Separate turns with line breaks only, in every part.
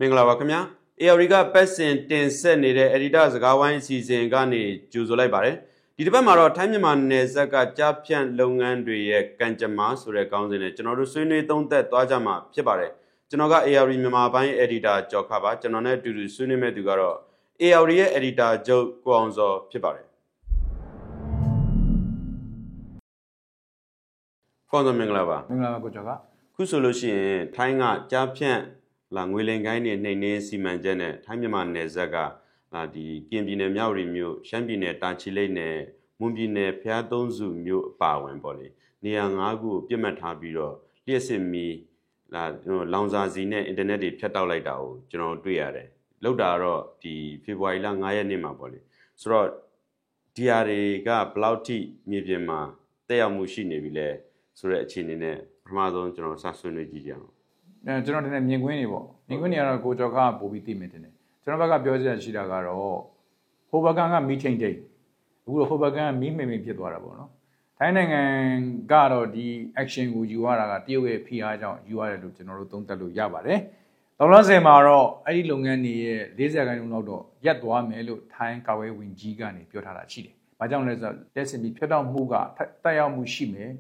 မင်္ဂလာပါခင်ဗျာ ARD ကပတ်စင်တင်ဆက်နေတဲ့ editor စကားဝိုင်းအစီအစဉ်ကနေကြိုဆိုလိုက်ပါတယ်ဒီတစ်ပတ်မှာတော့ထိုင်းမြန်မာနယ်စပ်ကကြားဖြန့်လုပ်ငန်းတွေရဲ့ကံကြမ္မာဆိုတဲ့ကောင်းစဉ်နဲ့ကျွန်တော်တို့ဆွေးနွေးသုံးသပ်သွားကြမှာဖြစ်ပါတယ်ကျွန်တော်က ARD မြန်မာပိုင်း editor ကျော်ခပါကျွန်တော်နဲ့အတူတူဆွေးနွေးမဲ့သူကတော့ ARD ရဲ့ editor ချုပ်ကိုအောင်စောဖြစ်ပါတယ်ကောင်းစောမင်္ဂလာပါမ
င်္ဂလာပါကိုကျော်ကခ
ုဆိုလို့ရှိရင်ထိုင်းကကြားဖြန့်လာငွေလိမ်ကိုင်းနေနှိမ်နှင်းစီမံချက်နဲ့ထိုင်းမြန်မာနယ်စပ်ကဒီကရင်ပြည်နယ်မြောက်ရီမြို့ရှမ်းပြည်နယ်တာချီလိတ်နယ်မွန်ပြည်နယ်ဖျားသုံးစုမြို့အပါဝင်ပေါ့လေနေရာ၅ခုကိုပြစ်မှတ်ထားပြီးတော့လျှက်စစ်မီလောင်စာစီနဲ့အင်တာနက်တွေဖြတ်တောက်လိုက်တာကိုကျွန်တော်တွေ့ရတယ်လောက်တာတော့ဒီဖေဖော်ဝါရီလ9ရက်နေ့မှာပေါ့လေဆိုတော့ဒီဟာတွေကဘယ်လောက်ထိမြေပြင်မှာတက်ရောက်မှုရှိနေပြီလဲဆိုတဲ့အခြေအနေနဲ့ပထမဆုံးကျွန်တော်စဆွေးနွေးကြည့်ကြအောင်
ကျွန်တော်တင်တဲ့မြင်ကွင်းတွေပေါ့မြင်ကွင်းတွေကတော့ကိုကျော်ကပို့ပြီးသိမယ်တင်တယ်ကျွန်တော်ဘက်ကပြောချင်ရှိတာကတော့ဟိုဘကန်ကမီးချိန်တိတ်အခုတော့ဟိုဘကန်ကမီးမိန်ဖြစ်သွားတာပေါ့နော်ထိုင်းနိုင်ငံကတော့ဒီ action ကိုယူရတာကတရုတ်ရဲ့ဖိအားကြောင့်ယူရတယ်လို့ကျွန်တော်တို့သုံးသပ်လို့ရပါတယ်တော်လုံးစင်မှာတော့အဲ့ဒီလုပ်ငန်းတွေရဲ့40ခန်းလောက်တော့ရပ်သွားမယ်လို့ထိုင်းကာဝေးဝင်ကြီးကနေပြောထားတာရှိတယ်။ဘာကြောင့်လဲဆိုတော့လက်စင်ပြီးဖြတ်တောက်မှုကတက်ရောက်မှုရှိမယ်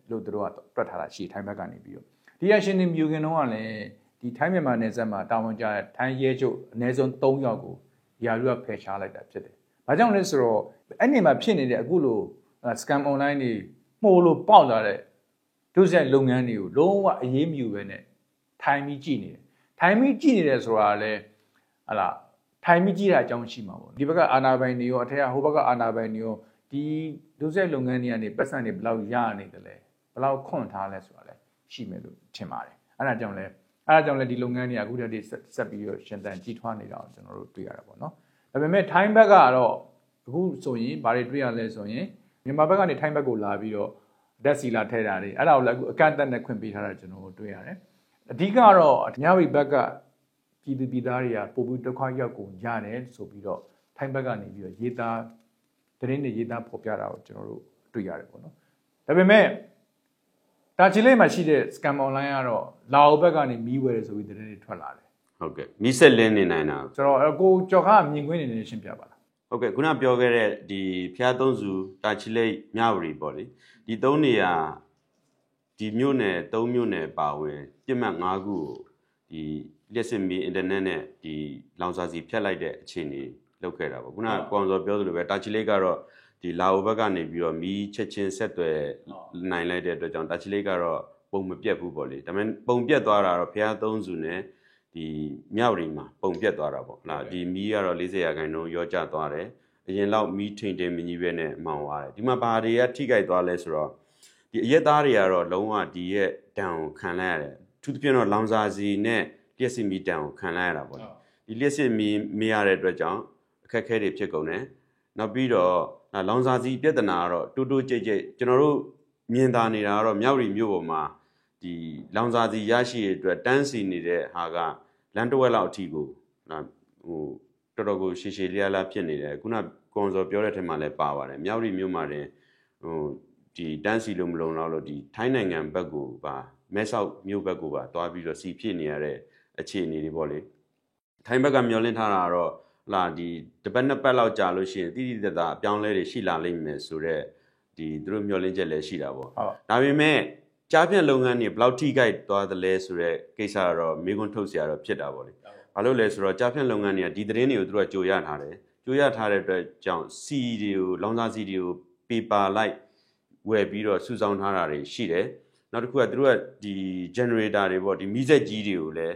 လို့တို့ကတွက်ထားတာရှိထိုင်းဘက်ကနေပြီးတော့ဒီအရှင်နေမြူခင်တော့ကလည်းဒီထိုင်းမြန်မာနယ်စပ်မှာတာဝန်ကျတဲ့ထိုင်းရဲချုပ်အနည်းဆုံး3ယောက်ကိုယာရုကဖယ်ရှားလိုက်တာဖြစ်တယ်။ဘာကြောင့်လဲဆိုတော့အဲ့ဒီမှာဖြစ်နေတဲ့အခုလို scam online တွေမှုလို့ပေါက်လာတဲ့ဒုစရိုက်လုပ်ငန်းတွေကိုလုံးဝအရေးမယူပဲနဲ့ထိုင်းပြီးကြည့်နေတယ်။ထိုင်းပြီးကြည့်နေတယ်ဆိုတာလည်းဟလာထိုင်းပြီးကြည့်တာအကြောင်းရှိမှာပေါ့။ဒီဘက်ကအာဏာပိုင်တွေရောအထက်ကဟိုဘက်ကအာဏာပိုင်တွေရောဒီဒုစရိုက်လုပ်ငန်းတွေကနေပတ်စံတွေဘယ်လောက်ရနေတယ်လဲဘယ်လောက်ခွန့်ထားလဲဆိုတာလည်းရှိမယ်လို့ထင်ပါတယ်အဲ့ဒါကြောင့်လည်းဒီလုပ်ငန်းတွေအခုတည်းဆက်ပြီးတော့ရှင်သန်ကြီးထွားနေတာကိုကျွန်တော်တို့တွေ့ရတာပေါ့နော်ဒါပေမဲ့ထိုင်းဘက်ကတော့အခုဆိုရင်ဘာတွေတွေ့ရလဲဆိုရင်မြန်မာဘက်ကနေထိုင်းဘက်ကိုလာပြီးတော့ဓာတ်စီလာထဲတာတွေအဲ့ဒါကိုလည်းအခုအကန့်အသတ်နဲ့ခွင့်ပေးထားတာကျွန်တော်တို့တွေ့ရတယ်အဓိကတော့မြဝတီဘက်ကပြည်သူပြည်သားတွေကပို့ပြီးဒုက္ခရောက်ကုန်ရတယ်ဆိုပြီးတော့ထိုင်းဘက်ကနေပြီးတော့ရေးသားသတင်းတွေရေးသားဖော်ပြတာကိုကျွန်တော်တို့တွေ့ရတယ်ပေါ့နော်ဒါပေမဲ့တာချီလိတ်မှာရှိတဲ့ scam online ကတော့လာအိုဘက်ကနေမီးဝယ်တယ်ဆိုပြီးသတင်းတွေထွက်လာတယ်ဟ
ုတ်ကဲ့မီးဆက်လင်းနေနိုင်တာဆ
ိုတော့ကိုကျော်ခမြင်ကွင်းနေနေရှင်းပြပါလား
ဟုတ်ကဲ့ခုနပြောခဲ့တဲ့ဒီဖျားသုံးစုတာချီလိတ်မြဝတီပေါ့လေဒီ၃နေရာဒီမြို့နယ်၃မြို့နယ်ပါဝင်ပြစ်မှတ်၅ခုကိုဒီလျှက်စစ်မီးအင်တာနက်နဲ့ဒီလောင်စာစီဖြတ်လိုက်တဲ့အခြေအနေလုပ်ခဲ့တာပေါ့ခုနကောင်စောပြောသလိုပဲတာချီလိတ်ကတော့ဒီလာအိုဘက်ကနေပြီးတော့မီးချက်ချင်းဆက်သွယ်နိုင်လိုက်တဲ့အတွက်ကြောင့်တာချီလိတ်ကတော့ပုံမပြတ်ဘူးပေါ့လေဒါပေမဲ့ပုံပြတ်သွားတာတော့ဖျားသုံးစုနဲ့ဒီမြောက်ရီမှာပုံပြတ်သွားတာပေါ့လားဒီမီးကတော့40ရာခိုင်နှုန်းရောကျသွားတယ်အရင်လောက်မီးထိန်တင်မကြီးပဲနဲ့မှောင်သွားတယ်ဒီမှာဘာတွေကထိခိုက်သွားလဲဆိုတော့ဒီအရက်သားတွေကတော့လုံးဝဒီရဲ့တန်ကိုခံလိုက်ရတယ်သူသဖြင့်တော့လောင်စာစီနဲ့လျှက်စစ်မီးတန်ကိုခံလိုက်ရတာပေါ့ဒီလျှက်စစ်မီးမရတဲ့အတွက်ကြောင့်အခက်အခဲတွေဖြစ်ကုန်တယ်နောက်ပြီးတော့လောင်စာစီပြဿနာကတော့တူတူကြိတ်ကြိတ်ကျွန်တော်တို့မြင်သာနေတာကတော့မြောက်ရီမြို့ပေါ်မှာဒီလောင်စာစီရရှိရတဲ့အတွက်တန်းစီနေတဲ့ဟာကလမ်းတစ်ဝက်လောက်အထိကိုဟိုတော်တော်ကိုရှည်ရှည်လျားလျားဖြစ်နေတယ်ခုနကွန်စော်ပြောတဲ့ထက်မှလည်းပါပါတယ်မြောက်ရီမြို့မှာတင်ဟိုဒီတန်းစီလို့မလုံလောက်လို့ဒီထိုင်းနိုင်ငံဘက်ကိုပါမဲဆောက်မြို့ဘက်ကိုပါတွားပြီးတော့စီဖြစ်နေရတဲ့အခြေအနေတွေပေါ့လေထိုင်းဘက်ကမျောလင့်ထားတာကတော့လာဒီတပတ်နှစ်ပတ်လောက်ကြာလို့ရှိရင်တိတိတတ်တာအပြောင်းလဲတွေရှိလာလိမ့်မယ်ဆိုတော့ဒီသူတို့မျောလင့်ချက်လည်းရှိတာပေါ့ဒါပေမဲ့ကြားဖြန့်လုပ်ငန်းတွေဘယ်လောက်ထိခိုက်သွားသလဲဆိုတော့ကိစ္စကတော့မိကွန်းထုတ်เสียတော့ဖြစ်တာပေါ့လေဘာလို့လဲဆိုတော့ကြားဖြန့်လုပ်ငန်းတွေကဒီသတင်းတွေကိုသူတို့ကကြိုရထားတယ်ကြိုရထားတဲ့အတွက်ကြောင့်စီတွေကိုလောင်စာစီတွေကိုပေပါလိုက်ဝယ်ပြီးတော့စုဆောင်းထားတာတွေရှိတယ်နောက်တစ်ခုကသူတို့ကဒီ generator တွေပေါ့ဒီမီးစက်ကြီးတွေကိုလည်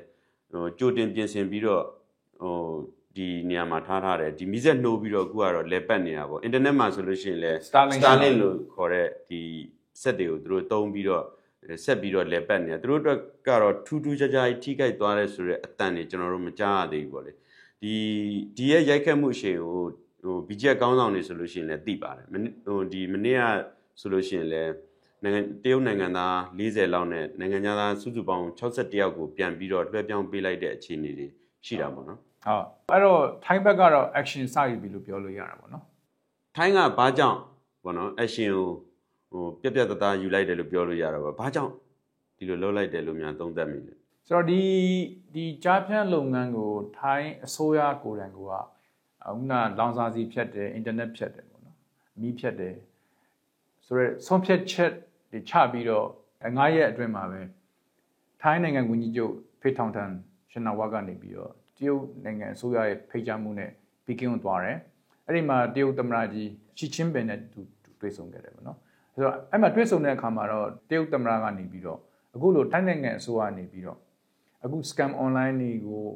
းဟိုကြိုတင်ပြင်ဆင်ပြီးတော့ဟိုဒီနေရာမှာထားတယ်ဒီမီးစက်နှိုးပြီးတော့အခုကတော့လဲပတ်နေတာပေါ့အင်တာနက်မှာဆိုလို့ရှိရင်လဲ Starlink လို့ခေါ်တဲ့ဒီစက်တွေကိုသူတို့သုံးပြီးတော့ဆက်ပြီးတော့လဲပတ်နေတာသူတို့အတွက်ကတော့ထူးထူးခြားခြားထိခိုက်သွားတဲ့ဆိုတဲ့အတန်တွေကျွန်တော်တို့မကြားရသေးဘူးပေါ့လေဒီရဲ့ရိုက်ခတ်မှုအရှိန်ကိုဟို BGF ကောင်းဆောင်တွေဆိုလို့ရှိရင်လည်းသိပါတယ်ဟိုဒီမနေ့ကဆိုလို့ရှိရင်လည်းနိုင်ငံတရုတ်နိုင်ငံသား40လောက်နဲ့နိုင်ငံသားစုစုပေါင်း61ယောက်ကိုပြန်ပြီးတော့လွှဲပြောင်းပေးလိုက်တဲ့အခြေအနေတွေရှိတာပေါ့နော်ဟ
ုတ်အဲ့တော့ထိုင်းဘက်ကတော့ action စယူပြီလို့ပြောလို့ရတာပေါ့နော်ထ
ိုင်းကဘာကြောင့်ပေါ့နော် action ကိုဟိုပြက်ပြက်သားသားယူလိုက်တယ်လို့ပြောလို့ရတာပေါ့ဘာကြောင့်ဒီလိုလုပ်လိုက်တယ်လို့များသုံးသပ်မိလဲ
ဆိုတော့ဒီကြားဖြန့်လုပ်ငန်းကိုထိုင်းအစိုးရကိုယ်တိုင်ကခုနလောင်စာစီဖြတ်တယ်အင်တာနက်ဖြတ်တယ်ပေါ့နော်မီးဖြတ်တယ်ဆိုတော့ဆုံးဖြတ်ချက်တွေချပြီးတော့9 ရက်အတွင်းမှာပဲထိုင်းနိုင်ငံဝန်ကြီးချုပ်ဖေထောင်ထန်ရှင်နာဝါကနေပြီးတော့တရုတ်နိုင်ငံအစိုးရရဲ့ဖိတ်ကြားမှုနဲ့ပီကင်းကိုသွားတယ်အဲ့ဒီမှာတရုတ်သမ္မတကြီးရှီကျင်းပင်နဲ့တွေ့ဆုံခဲ့တယ်ပေါ့နော်ဆိုတော့အဲ့မှာတွေ့ဆုံတဲ့အခါမှာတော့တရုတ်သမ္မတကနေပြီးတော့အခုလိုထိုင်းနိုင်ငံအစိုးရကနေပြီးတော့အခု scam online တွေကို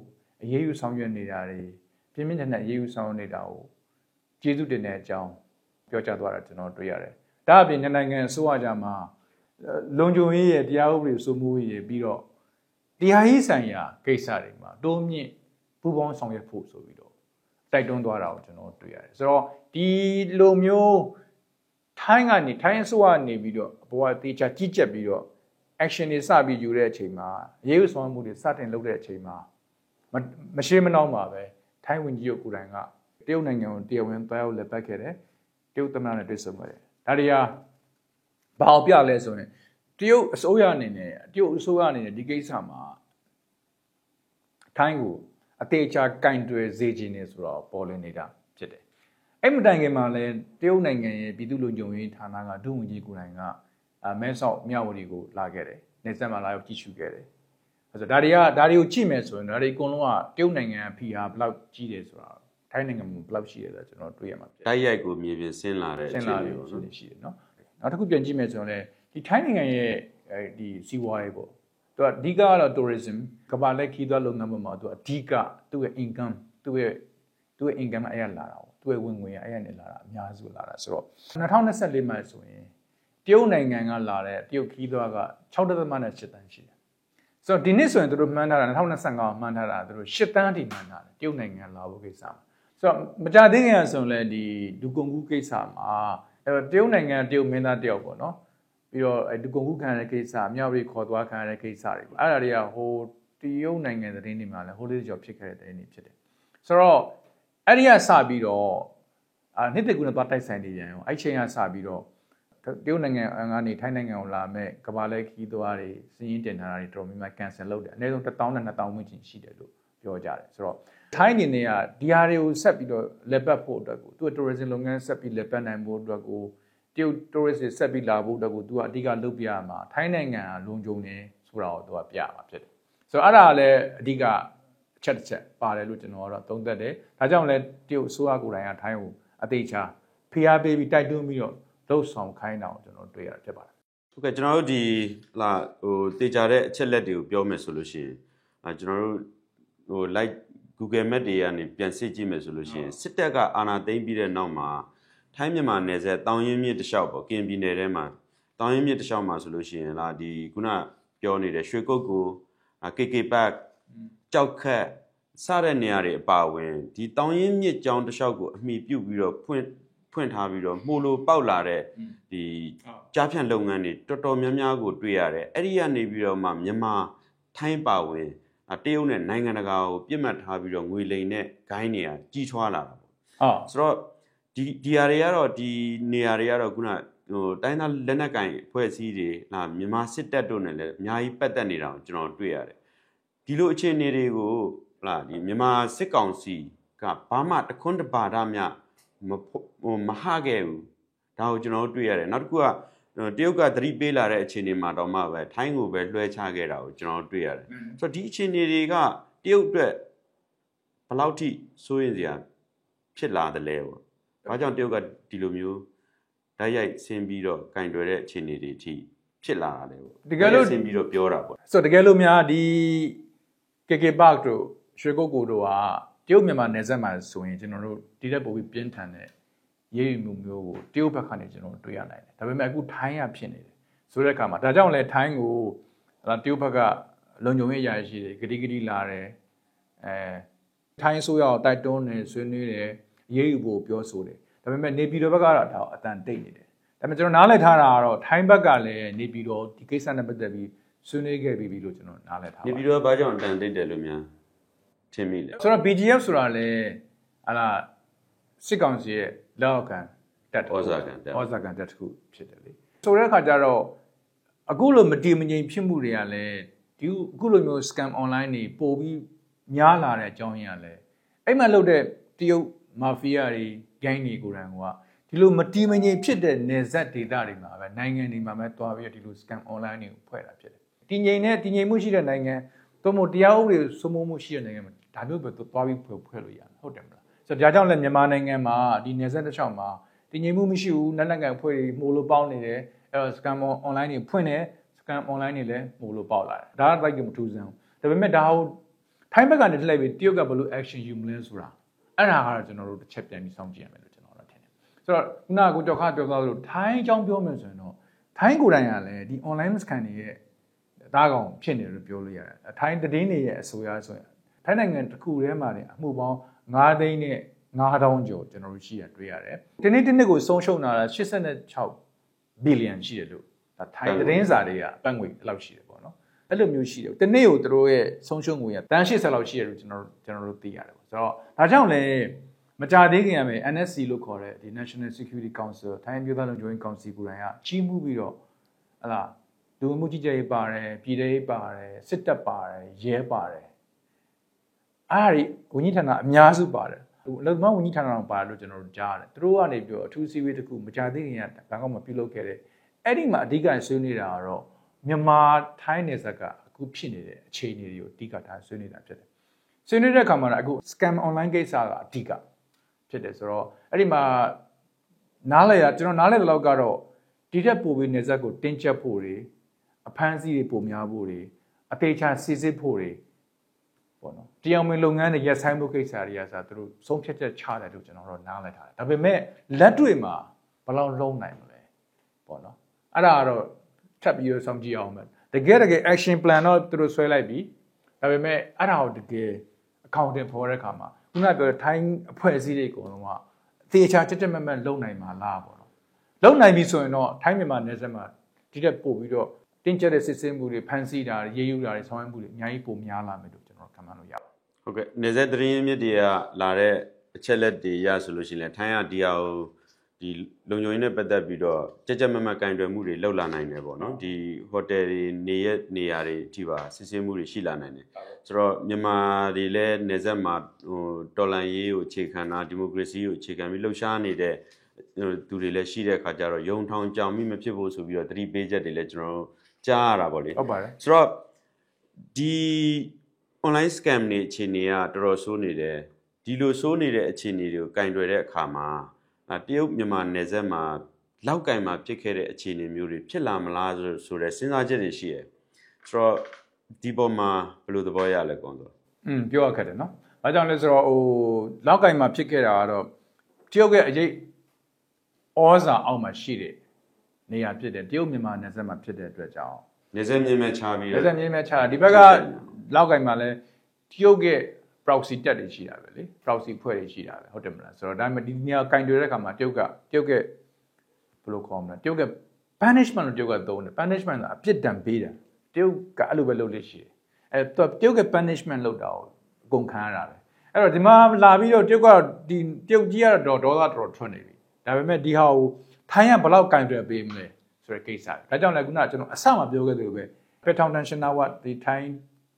အရေးယူဆောင်ရွက်နေတာတွေပြင်းပြင်းထန်ထန်အရေးယူဆောင်ရွက်နေတာကိုကျေးဇူးတင်တဲ့အကြောင်းပြောကြားသွားတာကျွန်တော်တွေ့ရတယ်။ဒါအပြင်နိုင်ငံအစိုးရကြမှာလုံခြုံရေးရဲ့တရားဥပဒေစိုးမိုးရေးပြီးတော့တရားရေးဆိုင်ရာကိစ္စတွေမှာတိုးမြင့်ပူးပေါင်းဆောင်ရွက်ဖို့ဆိုပြီးတော့တိုက်တွန်းသွားတာကိုကျွန်တော်တွေ့ရတယ်။ဆိုတော့ဒီလိုမျိုးထိုင်းအစိုးရကနေပြီးတော့ဘဝတေချာကြီးကြပ်ပြီးတော့ action တွေစပြီးယူတဲ့အချိန်မှာအရေးယူဆောင်မှုတွေစတင်လုပ်တဲ့အချိန်မှာမရှိမနှောင်းပါပဲထိုင်းဝန်ကြီးချုပ်ကိုယ်တိုင်ကတရုတ်နိုင်ငံကိုတရားဝင်သွားရောက်လက်ပတ်ခဲ့တယ်တရုတ်သမ္မတနဲ့တွေ့ဆုံခဲ့တယ်ဒါတွေကဘာအောင်ပြလဲဆိုရင်တရုတ်အစိုးရအနေနဲ့ဒီကိစ္စမှာထိုင်းကိုအသေးချာကင်တွယ်စေခြင်းနေဆိုတော့ပေါ်လွင်နေတာဖြစ်တယ်အဲ့မတိုင်ခင်မှာလည်းတရုတ်နိုင်ငံရဲ့ပြည်သူ့လုံခြုံရေးဌာနကဒုဝန်ကြီးကိုယ်တိုင်ကမဲဆောက်မြဝတီကိုလာခဲ့တယ်နေဆက်မှာလာရောက်ကြည့်ရှုခဲ့တယ်ဆိုတော့ဒါတွေကိုကြည့်မယ်ဆိုရင်ဒါတွေအကုန်လုံးကတရုတ်နိုင်ငံကဖိအားဘယ်လောက်ကြီးတယ်ဆိုတာထိုင်းနိုင်ငံမှာဘယ်လောက်ရှိတယ်ဆိုတာကျွန်တော်တွေ့ရမှာဖြစ်
တိုက်ရိုက်ကိုမြေပြင်ဆင်းလာတဲ့အခြေအနေ
ပေါ့နော်ရှိတယ်နော်နောက်တစ်ခုပြန်ကြည့်မယ်ဆိုရင်လည်းဒီထိုင်းနိုင်ငံရဲ့ဒီစီးပွားရေးပေါ့သူကအဓိကကတော့ tourism ကမ္ဘာလက်ခီးသွားလုပ်ငန်းပေါ်မှာသူအဓိကသူ့ရဲ့ income သူ့ရဲ့ income အဲ့ရလာတာပေါ့သူ့ရဲ့ဝင်ငွေအဲ့ရနေလာတာအများစုလာတာဆိုတော့2024မှာဆိုရင်တရုတ်နိုင်ငံကလာတဲ့တရုတ်ခီးသွားက 6.8 တန်းရှိတယ်ဆိုတော့ဒီနှစ်ဆိုရင်တို့မှန်းထားတာ2025မှန်းထားတာတို့8 တန်းအထိမှန်းထားတယ်တရုတ်နိုင်ငံလာဖို့ကိစ္စမှာဆိုတော့မကြသေးခင်ဆိုရင်လည်းဒီဒူကုံကူးကိစ္စမှာတရုတ်နိုင်ငံတရုတ်မင်းသားတယောက်ပေါ့နော်ပြီးတော့ဒူကုံကူးခံရတဲ့ကိစ္စမြောက်ပြီးခေါ်သွားခံရတဲ့ကိစ္စတွေပေါ့အဲ့ဒါတွေကဟိုတရုတ်နိုင်ငံသတင်းတွေမှာလည်းဟိုလေးကြော်ဖြစ်ခဲ့တဲ့သတင်းတွေဖြစ်တယ်ဆိုတော့အဲ့ဒီကစပြီးတော့နှစ်တကူနဲ့သွားတိုက်ဆိုင်နေပြန်ရောအဲ့ချိန်ကစပြီးတော့တရုတ်နိုင်ငံကနေထိုင်းနိုင်ငံကိုလာမဲ့ကမ္ဘာလဲခီးသွားတွေစီးရင်တင်ထားတာတွေတော်တော်များများ cancel လုပ်တယ်အနည်းဆုံး1000နဲ့2000ဝန်းကျင်ရှိတယ်လို့ပြောကြတယ်ဆိုတော့ထိုင်းနေကဒီဟာတွေကိုဆက်ပြီးတော့လက်ပတ်ဖို့အတွက်ကိုသူ့ tourism လုပ်ငန်းဆက်ပြီးလက်ပတ်နိုင်ဖို့အတွက်ကိုတရုတ် tourist တွေဆက်ပြီးလာဖို့အတွက်ကိုသူကအဓိကလုပ်ပြရမှာထိုင်းနိုင်ငံကလုံခြုံနေဆိုတာကိုသူကပြရမှာဖြစ်တယ်ဆိုတော့အဲ့ဒါကလည်းအဓိကအချက်တစ်ချက်ပါတယ်လို့ကျွန်တော်ကတော့သုံးသပ်တယ်ဒါကြောင့်လည်းတရုတ်အစိုးရကိုယ်တိုင်ကထိုင်းကိုအသေးချာဖိအားပေးပြီးတိုက်တွန်းပြီးတော့လှုပ်ဆောင်ခိုင်းတာကိုကျွန်တော်တွေ့ရတာဖြစ်ပါတယ်ဟ
ုတ်ကဲ့ကျွန်တော်တို့ဒီတေချာတဲ့အချက်လက်တွေကိုပြောမယ်ဆိုလို့ရှိရင်ကျွန်တော်တို့like Google Map တွေကနေပြန်စစ်ကြည့်မယ်ဆိုလို့ရှိရင်စစ်တပ်ကအာဏာသိမ်းပြီးတဲ့နောက်မှာထိုင်းမြန်မာနယ်စပ်တောင်ရင်းမြစ်တစ်လျှောက်ပေါ့ကင်ပြည်နယ်ထဲမှာတောင်ရင်းမြစ်တစ်လျှောက်မှာဆိုလို့ရှိရင်ဒီခုနပြောနေတဲ့ရွှေကုတ်ကို KK Park ကြောက်ခတ်စတဲ့နေရာတွေအပါအဝင်ဒီတောင်ရင်းမြစ်ကြောင်းတစ်လျှောက်ကိုအမိပြုတ်ပြီးတော့ဖွင့်ထားပြီးတော့မှုလိုပေါက်လာတဲ့ဒီကြားဖြန့်လုပ်ငန်းတွေတော်တော်များများကိုတွေ့ရတယ်အဲ့ဒီကနေပြီးတော့မှမြန်မာထိုင်းပါဝင်တရုတ်နဲ့နိုင်ငံတကာကိုပြစ်မှတ်ထားပြီးတော့ငွေလိမ်နဲ့ဂိုင်းတွေကကြီးထွားလာတာပေါ့ဆိုတော့ဒီနေရာတွေကတော့ခုနတိုင်းသားလက်နက်ကင်အဖွဲ့အစည်းတွေမြန်မာစစ်တပ်တို့နဲ့လည်းအများကြီးပတ်သက်နေတာကိုကျွန်တော်တွေ့ရတယ်ဒီလိုအခြေအနေတွေကိုဒီမြန်မာစစ်ကောင်စီကဘာမှတခွန်းတပါဒမြမဟခဲ့ဘူးဒါကိုကျွန်တော်တို့တွေ့ရတယ်နောက်တစ်ခုကတရုတ်ကသတိပေးလာတဲ့အခြေအနေမှာတော့မှပဲထိုင်းကိုပဲလွှဲချခဲ့တာကိုကျွန်တော်တို့တွေ့ရတယ်ဆိုတော့ဒီအခြေအနေတွေကတရုတ်အတွက်ဘယ်လောက်ထိစိုးရင်စရာဖြစ်လာတယ်လဲပေါ့ဘာကြောင့်တရုတ်ကဒီလိုမျိုးဓာတ်ရိုက်ဆင်းပြီးတော့ကင်တွယ်တဲ့အခြေအနေတွေအထိဖြစ်လာတာလဲပေါ့
တကယ်လို့
ဆင်းပြီးတော့ပြောတာပေါ့
ဆိုတော့တကယ်လို့များဒီ KK Park တို့ရွှေကုတ်ကိုတို့ကတရုတ်မြန်မာနယ်စပ်မှာဆိုရင်ကျွန်တော်တို့ဒီတက်ပို့ပြီးပြင်းထန်တဲ့ရေးယူမှုမျိုးကိုတရုတ်ဘက်ကနေကျွန်တော်တွေ့ရနိုင်တယ်ဒါပေမဲ့အခုထိုင်းကဖြစ်နေတယ်ဆိုတဲ့အခါမှာဒါကြောင့်လဲထိုင်းကိုတရုတ်ဘက်ကလုံခြုံရေးအရာရှိတွေဂတိလာတယ်ထိုင်းဆိုရအောင်တိုက်တွန်းနေဆွေးနွေးတယ်ရေးယူဖို့ပြောဆိုတယ်ဒါပေမဲ့နေပြည်တော်ဘက်ကတော့ဒါအတန်တိတ်နေတယ်ဒါပေမဲ့ကျွန်တော်နားလည်ထားတာကတော့ထိုင်းဘက်ကလည်းနေပြည်တော်ဒီကိစ္စနဲ့ပတ်သက်ပြီးဆွေးနွေးခဲ့ပြီးလို့ကျွန်တော်နားလည်ထား
နေပြည်တော်ဘာကြောင့်အတန်တိတ်တယ်လို့များထင်မိလဲဆ
ိုတော့ BGF ဆိုတာလေစစ်ကောင်စီရဲ့လောက်ကန်တက်ဩ
ဇာကန်တ
က်တစ်ခုဖြစ်တယ်လေဆိုတဲ့အခါကျတော့အခုလိုမတည်မငြိမ်ဖြစ်မှုတွေကလည်းတ ဒီအခုလိုမျိုး scam online တွေပို့ပြီးများလာတဲ့အကြောင်းရင်းကလည်းအဲ့မှာလုပ်တဲ့တရုတ်မာဖီးယားတွေ gang တွေကိုယ်တိုင်ကဒီလိုမတီးမငြိမ်ဖြစ်တဲ့နယ်စပ်ဒေသတွေမှာပဲနိုင်ငံတွေမှာပဲတွားပြီးဒီလို scam online တွေကိုဖွဲ့တာဖြစ်တယ်တည်ငြိမ်မှုရှိတဲ့နိုင်ငံတို့မို့တရားဥပဒေစိုးမိုးမှုရှိတဲ့နိုင်ငံမှာဒါမျိုးပဲတွားပြီးဖွဲ့လို့ရတယ်ဟုတ်တယ်မလားဆိုတော့ဒါကြောင့်လည်းမြန်မာနိုင်ငံမှာဒီနယ်စပ်တစ်လျှောက်မှာတည်ငြိမ်မှုမရှိဘူးလက်နက်ကန်ဖွဲ့တွေမှုလို့ပေါင်းနေတယ်အဲ့တော့ scam online တွေဖွင့်တယ် scam online တွေလည်းမှုလို့ပေါက်လာတယ်ဒါကတိုက်ကြမထူးဆန်းဘူးဒါပေမဲ့ဒါဟိုထိုင်းဘက်ကနေလှည့်ပြီးတရုတ်ကဘယ်လို action ယူမလဲဆိုတာအဲ့ဒါကတော့ကျွန်တော်တို့တစ်ချက်ပြန်ပြီးစောင့်ကြည့်ရမယ်လို့ကျွန်တော်တို့ထင်တယ်ဆိုတော့ခုနကကိုကြောက်ခပြောသွားသလိုထိုင်းအကြောင်းပြောမယ်ဆိုရင်တော့ထိုင်းကိုယ်တိုင်ကလည်းဒီ online scam တွေရဲ့ဒါကောင်ဖြစ်နေတယ်လို့ပြောလို့ရတယ်ထိုင်းသတင်းတွေရဲ့အဆိုအရဆိုရင်ထိုင်းနိုင်ငံတစ်ခုထဲမှာနေအမှုပေါင်း9သိန်းနဲ့9000ကျော်ကျွန်တော်တို့ရှိရတွေ့ရတယ်ဒီနေ့ကိုဆုံးရှုံးလာတာ86ဘီလီယံရှိတယ်လို့ဒါထိုင်းသတင်းစာတွေကပတ်ငွေအဲ့လောက်ရှိတယ်ပေါ့နော်အဲ့လိုမျိုးရှိတယ်ဒီနေ့ကိုသူတို့ရဲ့ဆုံးရှုံးငွေကတန်း80လောက်ရှိတယ်လို့ကျွန်တော်တို့သိရတယ်ပေါ့ဆိုတော့ဒါကြောင့်လည်းမကြသေးခင်ကပဲ NSC လို့ခေါ်တဲ့ဒီ National Security Council ထိုင်းအမျိုးသားလုံခြုံရေးကောင်စီကိုယ်တိုင်ကကြီးမှုပြီးတော့ဟလာလူမှုကြီးကြပ်ရေးပါတယ်ပြည်ထောင်ရေးပါတယ်စစ်တပ်ပါတယ်ရဲပါတယ်အားဒီဝန်ကြီးဌာနအများစုပါတယ်အလုံသမားဝန်ကြီးဌာနတော်ပါတယ်လို့ကျွန်တော်တို့ကြားရတယ်သူတို့ကနေပြီးတော့အထူးစီးပွားရေးတစ်ခုမကြသေးခင်ကဘန်ကောက်မှာပြုလုပ်ခဲ့တဲ့အဲ့ဒီမှာအဓိကဆွေးနွေးတာကတော့မြန်မာထိုင်းနယ်စပ်ကအခုဖြစ်နေတဲ့အခြေအနေတွေကိုအဓိကထားဆွေးနွေးတာဖြစ်တယ်ဆွေးနွေးတဲ့အခါမှာအခု scam online ကိစ္စကအဓိကဖြစ်တယ်ဆိုတော့အဲ့ဒီမှာကျွန်တော်နားလဲတဲ့လောက်ကတော့ဒီထက်ပိုပြီးနယ်စပ်ကိုတင်းကျပ်ဖို့တွေအဖမ်းဆီးတွေပုံများဖို့တွေအသေးချာစစ်စစ်ဖို့တွေပေါ့နော်တရားဝင်လုပ်ငန်းတွေရက်ဆိုင်မှုကိစ္စတွေကဆိုသူတို့ဆုံးဖြတ်ချက်ချတယ်လို့ကျွန်တော်တို့နားလည်ထားတယ်ဒါပေမဲ့လက်တွေ့မှာဘယ်လောက်လုံးနိုင်မလဲပေါ့နော်အဲ့ဒါကတော့ထပ်ပြီးတော့စောင့်ကြည့်အောင်မယ်တကယ် action plan တော့သူတို့ဆွဲလိုက်ပြီဒါပေမဲ့အဲ့ဒါကိုတကယ် accounting ဖော်တဲ့အခါမှာခုနပြောတဲ့ထိုင်းအဖွဲ့အစည်းတွေအကုန်လုံးကအသေးချာတက်မတ်လုံနိုင်မှာလားပေါ့နော်လုံနိုင်ပြီဆိုရင်တော့ထိုင်းမြန်မာနယ်စပ်မှာဒီတက်ပို့ပြီးတော့တင်းကျပ်တဲ့စစ်ဆေးမှုတွေဖန်ဆီးတာတွေရေးယူတာတွေဆောင်ရွက်မှုတွေအများကြီးပိုများလာမယ်လို့ကျွန်တော်ခံမှန်းလို့ရပါတယ်
။ဟုတ်ကဲ့နေဆက်သတင်းမြစ်တွေကလာတဲ့အချက်လက်တွေရဆိုလို့ရှိရင်ထိုင်းကဒီဟာကိုဒီလုံခြုံရေးနဲ့ပတ်သက်ပြီးတော့ကြက်မကင်တွယ်မှုတွေလောက်လာနိုင်တယ်ပေါ့နော်ဒီဟိုတယ်တွေနေရာတွေအထိပါစစ်ဆေးမှုတွေရှိလာနိုင်တယ်ဆိုတော့မြန်မာတွေလည်းနေဆက်မှာဟိုတော်လန်ရေးကိုအခြေခံတာဒီမိုကရေစီကိုအခြေခံပြီးလှုပ်ရှားနေတဲ့သူတွေလည်းရှိတဲ့အခါကျတော့ယုံထောင်ကြောင်မိမဖြစ်ဖို့ဆိုပြီးတော့သတိပေးချက်တွေလည်းကျွန်တော်တို့ကြားရတာပေါ့လေဟ
ုတ်ပါတယ်
ဆိုတော့ဒီ online scam တွေအခြေအနေကတော်တော်ဆိုးနေတယ်ဒီလိုဆိုးနေတဲ့အခြေအနေတွေကိုကင်တွယ်တဲ့အခါမှာတရုတ်မြန်မာနယ်စပ်မှာလောက်ကင်မှာဖြစ်ခဲ့တဲ့အခြေအနေမျိုးတွေဖြစ်လာမလားဆိုတဲ့စဉ်းစားချက်တွေရှိတယ်ဆိုတော့ဒီပေါ်မှာဘယ်လိုသဘောရလဲကွန်ဆိုပ
ြောရခက်တယ်နော်ဘာကြောင့်လဲဆိုတော့ဟိုလောက်ကင်မှာဖြစ်ခဲ့တာကတော့တရုတ်ရဲ့အရေးဩဇာအောက်မှာရှိတဲ့နေရာဖြစ်တယ်တရုတ်မြန်မာနယ်စပ်မှာဖြစ်တဲ့အတွက်ကြောင့်န
ယ်စပ်မြင့်မဲ့ချပြီးန
ယ်စပ်မြင့်မဲ့ချဒီဘက်ကလောက်ကင်မှာလဲတရုတ်ရဲ့ proxy တက်တွေရှိတာပဲလေ proxy ဖွဲ့တွေရှိတာပဲဟုတ်တယ်မလားဆိုတော့ဒါပေမဲ့ဒီနေရာကင်တွယ်တဲ့အခါမှာတရုတ်ရဲ့ဘယ်လိုခေါ်မလဲတရုတ်ရဲ့ punishment လို့တရုတ်ကသုံးတယ် punishment ကအပြစ်ဒဏ်ပေးတာတရုတ်ကအဲ့လိုပဲလုပ်လို့ရှိတယ်တရုတ်ရဲ့ punishment လုပ်တာကိုအကုန်ခံရတာပဲအဲ့တော့ဒီမှာလာပြီးတော့တရုတ်ကဒီတရုတ်ကြီးကတော့ဒေါသတော်ထွက်နေပြီဒါပေမဲ့ဒီဟာကိုထိုင်းကဘယ်လောက်ကင်တွယ်ပေးမလဲဆိုတဲ့ကိစ္စဒါကြောင့်လည်းခုနကကျွန်တော်အစမှပြောခဲ့သလိုပဲဖက်ထောင်တန်ရှင်နာဝတ်ဒီထိုင်း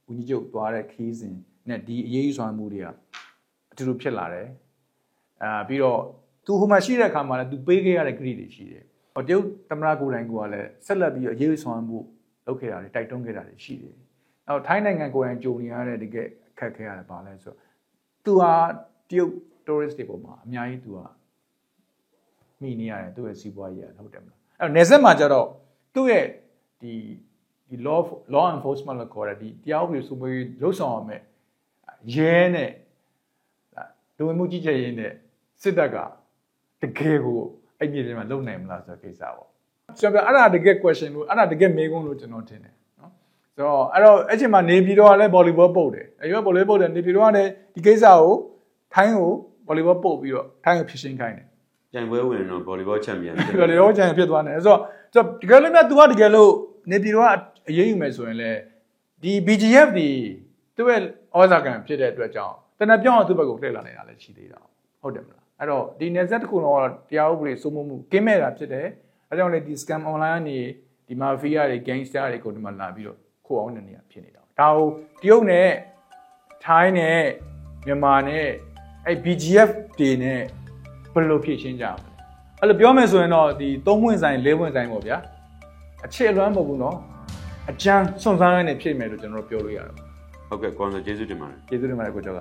ဦးကြီးချုပ်သွားတဲ့ခီးစဉ်နဲ့ဒီအရေးယူဆောင်မှုတွေကအတူတူဖြစ်လာတယ်ပြီးတော့သူဟိုမှာရှိတဲ့အခါမှာလည်းသူပေးခဲ့ရတဲ့ဂရိတွေရှိတယ်တရုတ်သမ္မတကိုယ်တိုင်ကလည်းဆက်လက်ပြီးအရေးယူဆောင်မှုလုပ်ခဲ့တာတွေတိုက်တွန်းခဲ့တာတွေရှိတယ်နောက်ထိုင်းနိုင်ငံကိုယ်တိုင်ကြုံနေရတဲ့တကယ်အခက်ခဲရတယ်ပါလဲဆိုတော့သူဟာတရုတ် tourist တွေပေါ်မှာအများကြီးသူကမိနေရတယ်သူ့ရဲ့စီးပွားရေးဟုတ်တယ်မလားအဲ့တော့နယ်စပ်မှာကျတော့သူ့ရဲ့ဒီ law enforcement လို့ခေါ်တဲ့ဒီတရားဥပဒေစိုးမိုးရေးလှုပ်ဆောင်ရမယ်ရဲနဲ့လူဝင်မှုကြီးကြပ်ရေးနဲ့စစ်တပ်ကတကယ်ကိုအဲ့ဒီနေရာမှာလုံနိုင်မလားဆိုတဲ့ကိစ္စပေါ့ကျွန်တော်အဲ့ဒါတကယ် question လို့အဲ့ဒါတကယ်မေးခွန်းလို့ကျွန်တော်ထင်တယ်နော်ဆိုတော့အဲ့ချိန်မှာနေပြည်တော်ကလည်း volleyball ပုတ်တယ်အဲ့ဒီ volleyball ပုတ်တယ်နေပြည်တော်ကလည်းဒီကိစ္စကိုထိုင်းကို volleyball ပုတ်ပြီးတော့ထိုင်းကိုဖြစ်ရှင်းခိုင်းတယ်က
ြံပွဲဝင်တော့ volleyball champion
ဖြစ်တယ် volleyball champion ဖြစ်သွားတယ်ဆိုတော့တကယ်လို့မြတ် तू ကတကယ်လို့နေပြည်တော်ကအရေးယူမယ်ဆိုရင်လည်းဒီ BGF ဒီသူ့ရဲ့ဩဇာခံဖြစ်တဲ့အတွက်ကြောင့်တနက်ပြောင်းအောင်သူ့ဘက်ကိုလှည့်လာနေတာလည်းရှိသေးတာဟုတ်တယ်မလားအဲ့တော့ဒီနယ်စပ်တစ်ခုလုံးကတရားဥပဒေစိုးမိုးမှုကင်းမဲ့တာဖြစ်တယ်အဲကြောင့်လေဒီ scam online ကနေဒီ mafia တွေ gangster တွေကိုဒီမှာလာပြီးတော့ ခိုးအောင်တဲ့နေရာဖြစ်နေတာဒါကိုတရုတ်နဲ့ထိုင်းနဲ့မြန်မာနဲ့အဲ့ BGF တွေနဲ့ဘယ်လိုဖြည့်ရှင်းကြမလဲအဲ့လိုပြောမယ်ဆိုရင်တော့ဒီ3ပွင့်ဆိုင်4ပွင့်ဆိုင်ပေါ့ဗျာအခြေအလွမ်းမဟုတ်ဘူးเนาะအကျန်းစွန့်စားရတဲ့ဖြစ်မယ်လို့ကျွန်တော်တို့ပြောလို့ရတယ်
ဟုတ်ကဲ့ကွန်ဆာကျေးဇူးတင်ပါတယ်
ကျေးဇူးတင်ပါတယ်ကိုကျော်က